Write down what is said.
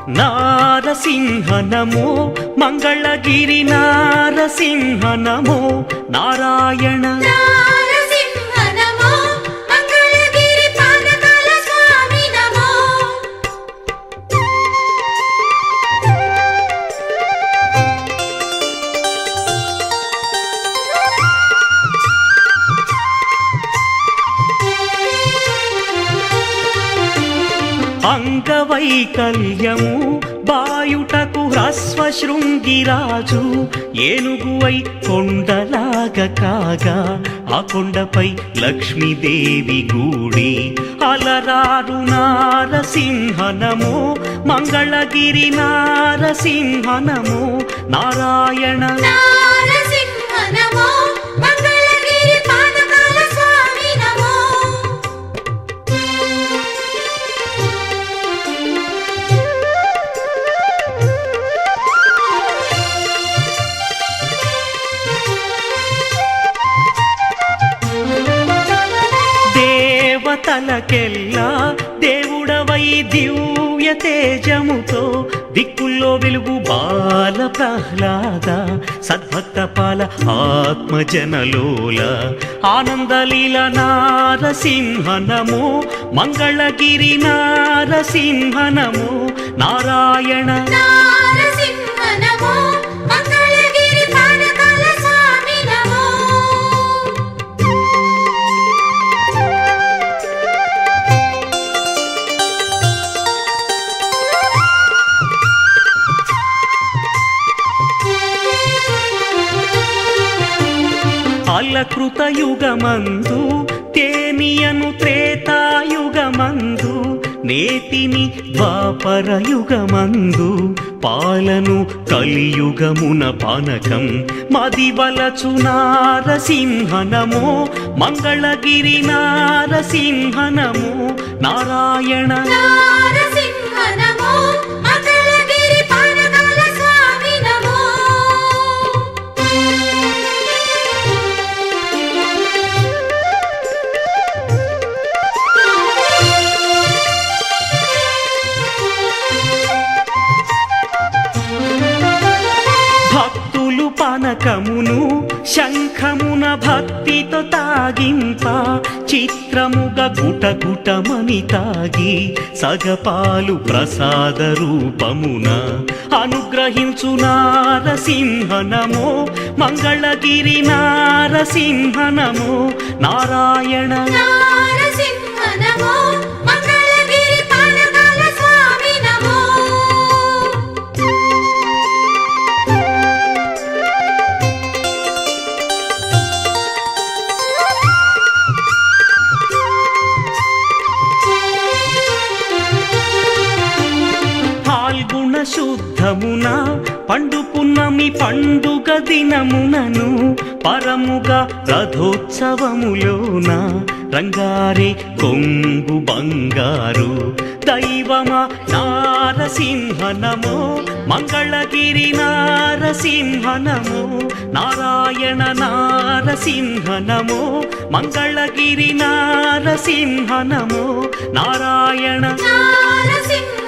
నారసింహ నమో మంగళగిరి నారసింహ నమో నారాయణ నారసింహ నమో మంగళగిరి పానకాల స్వామి నమో అంగవైకల్యము బాయుటకు హ్రస్వ శృంగిరాజు ఏనుగువై కొండలాగా కాగా ఆ కొండపై లక్ష్మీదేవి గూడి అలరారు నారసింహ నమో మంగళగిరి నారసింహ నమో నారాయణ నారసింహ నమో మంగళగిరి పానకాల స్వామి నమో దేవతలకెల్లా దేవుడవై దివ్య తేజముతో దిక్కుల్లో వెలుగు బాల ప్రహ్లాద సద్భక్త పాల ఆత్మజనలోల ఆనందలీల నారసింహ నమో మంగళగిరి నారసింహ నమో నారాయణ నారసింహ నమో మంగళగిరి పానకాల స్వామి నమో అలకృత యుగమందు తేనియను త్రేతాయుగమందు నేతిని ద్వాపర యుగమందు పాలను కలియుగమున పానకం మదివలచు నారసింహ నమో మంగళగిరి నారసింహ నమో నారాయణ నారసింహ నమో మంగళగిరి పానకాల స్వామి నమో భక్తులు పానకమును శంఖమున భక్తితో తాగింప చిత్రముగా గుటగుటమని తాగి సగపాలు ప్రసాద రూపమున అనుగ్రహించు నారసింహ నమో మంగళగిరి నారసింహ నమో నారాయణ నారసింహ నమో మంగళగిరి పానకాల స్వామి నమో పాల్గొన శుద్ధమున పండు పున్నమి పండుగ దినమునను పరముగా రథోత్సవములోన రంగారే కొంగు బంగారు దైవమా నారసింహ నమో మంగళగిరి నారసింహ నమో నారాయణ నారసింహ నమో మంగళగిరి నారసింహ నమో నారాయణ నారసింహ